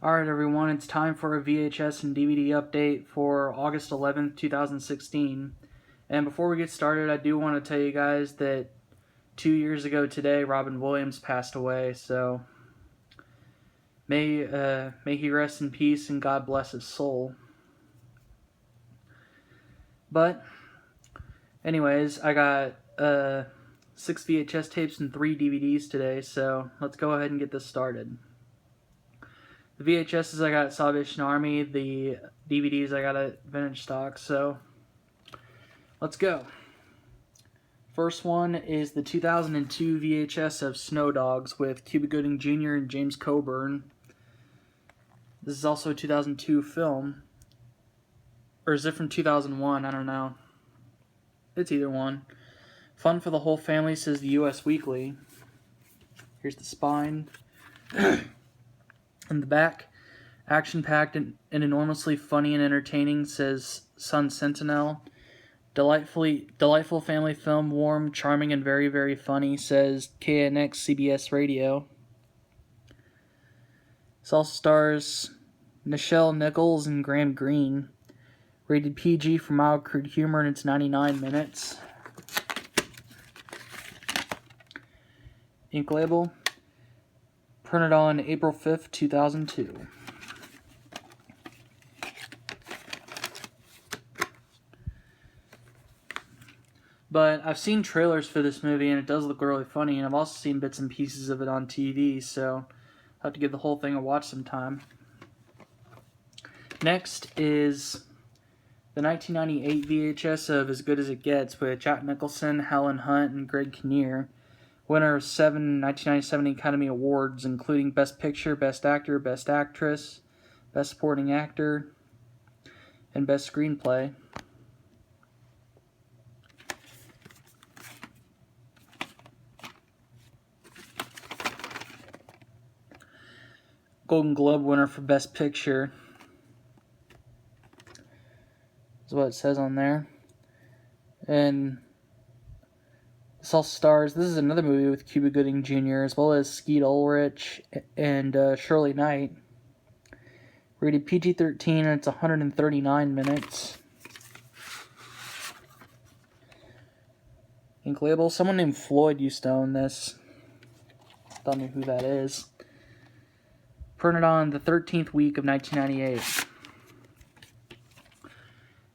Alright everyone, it's time for a VHS and DVD update for August 11th, 2016. And before we get started, I do want to tell you guys that 2 years ago today, Robin Williams passed away, so may he rest in peace and God bless his soul. But, anyways, I got 6 VHS tapes and 3 DVDs today, so let's go ahead and get this started. The VHSs I got at Salvation Army, the DVDs I got at Vintage Stock, so let's go. First one is the 2002 VHS of Snow Dogs with Cuba Gooding Jr. and James Coburn. This is also a 2002 film. Or is it from 2001? I don't know. It's either one. Fun for the whole family, says the US Weekly. Here's the spine. In the back, action-packed and enormously funny and entertaining, says Sun Sentinel. Delightful family film, warm, charming, and very, very funny, says KNX CBS Radio. This also stars Nichelle Nichols and Graham Greene. Rated PG for mild crude humor, and it's 99 minutes. Ink label. Printed on April 5th, 2002. But I've seen trailers for this movie, and it does look really funny, and I've also seen bits and pieces of it on TV, so I'll have to give the whole thing a watch sometime. Next is the 1998 VHS of As Good as It Gets with Jack Nicholson, Helen Hunt, and Greg Kinnear. Winner of 7 1997 Academy Awards, including Best Picture, Best Actor, Best Actress, Best Supporting Actor, and Best Screenplay. Golden Globe winner for Best Picture. Is what it says on there. And this all stars, this is another movie with Cuba Gooding Jr. as well as Skeet Ulrich and Shirley Knight. Rated PG-13 and it's 139 minutes. Ink label. Someone named Floyd used to own this. Tell me who that is. Printed on the 13th week of 1998.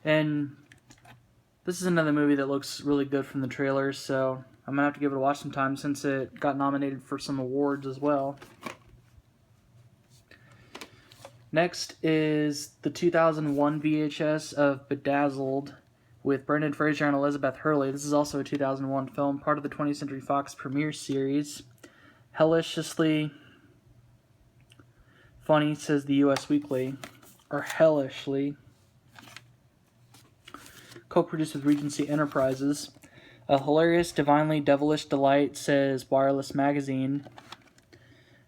And this is another movie that looks really good from the trailers, so I'm going to have to give it a watch sometime since it got nominated for some awards as well. Next is the 2001 VHS of Bedazzled with Brendan Fraser and Elizabeth Hurley. This is also a 2001 film, part of the 20th Century Fox premiere series. Hellishly funny, says the US Weekly. Or hellishly. Co-produced with Regency Enterprises. A hilarious, divinely devilish delight, says Wireless Magazine.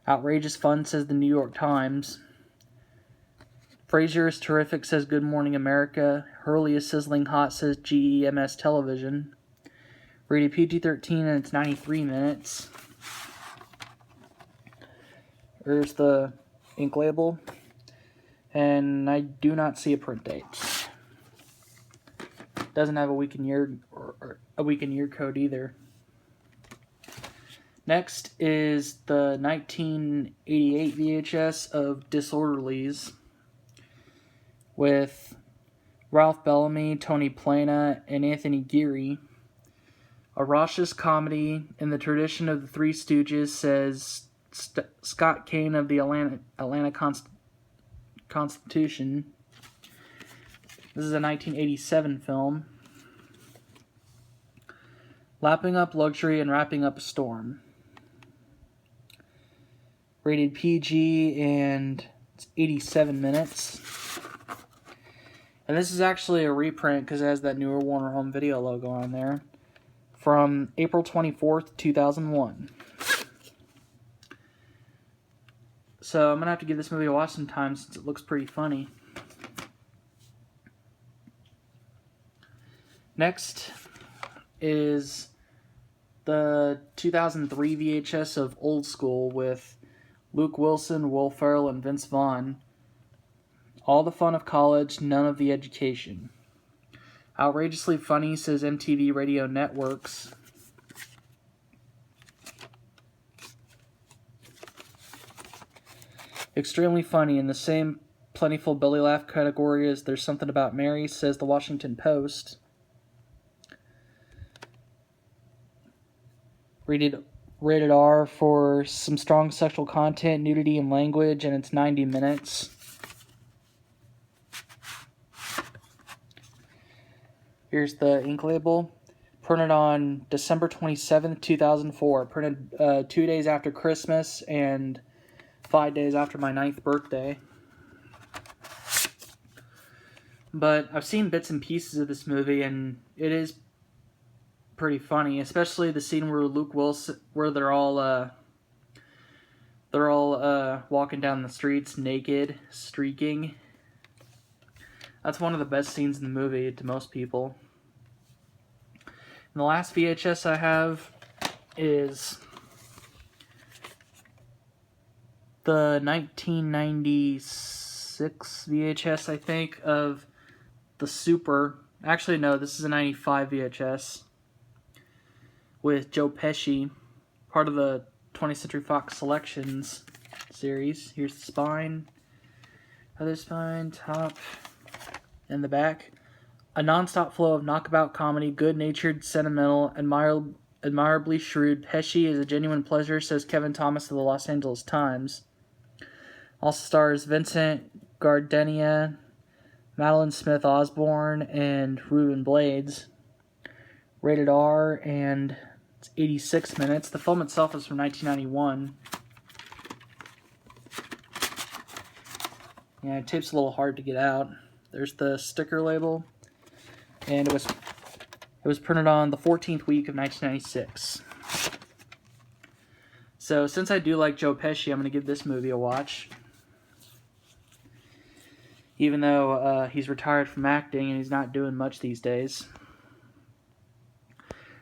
Outrageous fun, says the New York Times. Frasier is terrific, says Good Morning America. Hurley is sizzling hot, says GEMS Television. Rated PG-13 and it's 93 minutes. There's the ink label. And I do not see a print date. Doesn't have a week and year or a week and year code either. Next is the 1988 VHS of Disorderlies with Ralph Bellamy, Tony Plana, and Anthony Geary. A raucous comedy in the tradition of the Three Stooges, says Scott Kane of the Atlanta Constitution. This is a 1987 film. Lapping up luxury and wrapping up a storm. Rated PG and it's 87 minutes. And this is actually a reprint because it has that newer Warner Home Video logo on there. From April 24th, 2001. So I'm going to have to give this movie a watch sometime since it looks pretty funny. Next is the 2003 VHS of Old School with Luke Wilson, Will Ferrell, and Vince Vaughn. All the fun of college, none of the education. Outrageously funny, says MTV Radio Networks. Extremely funny, in the same plentiful belly laugh category as There's Something About Mary, says the Washington Post. Rated R for some strong sexual content, nudity, and language, and it's 90 minutes. Here's the ink label. Printed on December 27th, 2004. Printed 2 days after Christmas and 5 days after my 9th birthday. But I've seen bits and pieces of this movie, and it is pretty funny, especially the scene where Luke Wilson, where they're all walking down the streets naked, streaking. That's one of the best scenes in the movie to most people. And the last VHS I have is the 1996 VHS, I think, of the Super. Actually, no, this is a 95 VHS with Joe Pesci, part of the 20th Century Fox Selections series. Here's the spine, other spine, top, and the back. A non-stop flow of knockabout comedy, good-natured, sentimental, admirably shrewd. Pesci is a genuine pleasure, says Kevin Thomas of the Los Angeles Times. Also stars Vincent Gardenia, Madeline Smith Osborne, and Ruben Blades. Rated R, and it's 86 minutes. The film itself is from 1991. Yeah, tape's a little hard to get out. There's the sticker label, and it was printed on the 14th week of 1996. So since I do like Joe Pesci, I'm going to give this movie a watch. Even though he's retired from acting and he's not doing much these days.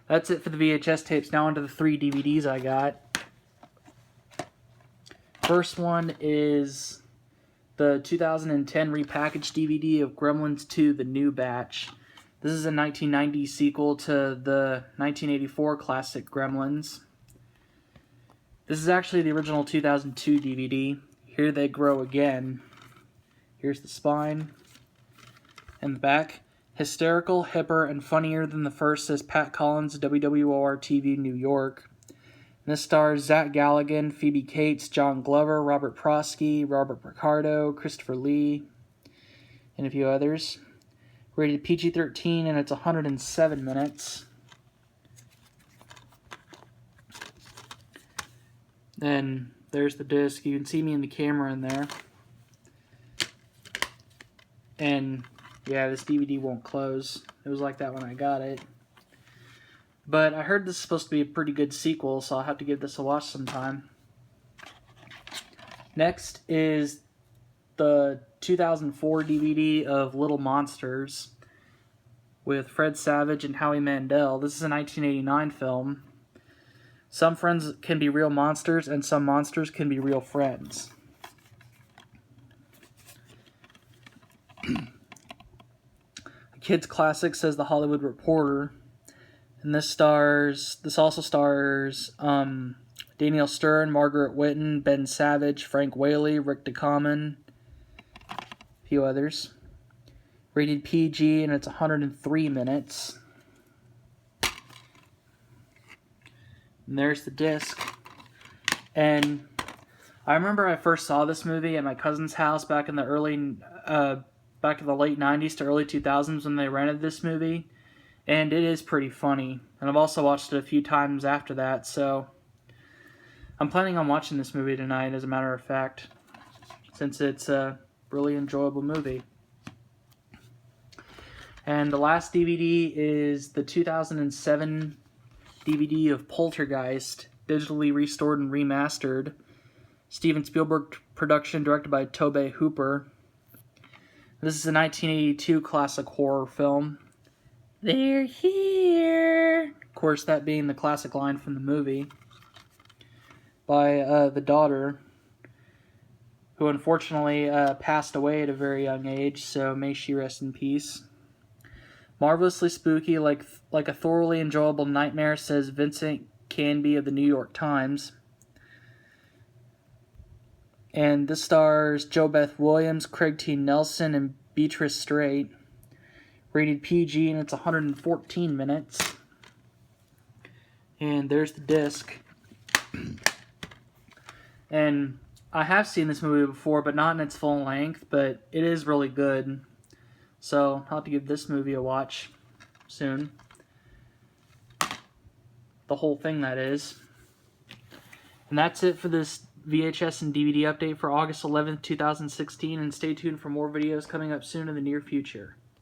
That's it for the VHS tapes. Now onto the 3 DVDs I got. First one is the 2010 repackaged DVD of Gremlins 2: The New Batch. This is a 1990 sequel to the 1984 classic Gremlins. This is actually the original 2002 DVD. Here They Grow Again. Here's the spine and the back. Hysterical, hipper, and funnier than the first, says Pat Collins of WWOR-TV New York. And this stars Zach Galligan, Phoebe Cates, John Glover, Robert Prosky, Robert Picardo, Christopher Lee, and a few others. Rated PG-13, and it's 107 minutes. Then there's the disc. You can see me in the camera in there. And yeah, this DVD won't close. It was like that when I got it. But I heard this is supposed to be a pretty good sequel, so I'll have to give this a watch sometime. Next is the 2004 DVD of Little Monsters with Fred Savage and Howie Mandel. This is a 1989 film. Some friends can be real monsters, and some monsters can be real friends. A kid's classic, says The Hollywood Reporter. And this also stars Danielle Stern, Margaret Whitten, Ben Savage, Frank Whaley, Rick DeCommon, a few others. Rated PG, and it's 103 minutes. And there's the disc. And I remember I first saw this movie at my cousin's house back in the late 90s to early 2000s when they rented this movie. And it is pretty funny. And I've also watched it a few times after that, so I'm planning on watching this movie tonight, as a matter of fact, since it's a really enjoyable movie. And the last DVD is the 2007 DVD of Poltergeist, digitally restored and remastered. Steven Spielberg production, directed by Tobe Hooper. This is a 1982 classic horror film. They're here. Of course, that being the classic line from the movie by the daughter who unfortunately passed away at a very young age, so may she rest in peace. Marvelously spooky, like a thoroughly enjoyable nightmare, says Vincent Canby of the New York Times. And this stars Jo Beth Williams, Craig T. Nelson, and Beatrice Straight. Rated PG, and it's 114 minutes. And there's the disc. And I have seen this movie before, but not in its full length, but it is really good. So I'll have to give this movie a watch soon. The whole thing, that is. And that's it for this VHS and DVD update for August 11th, 2016, and stay tuned for more videos coming up soon in the near future.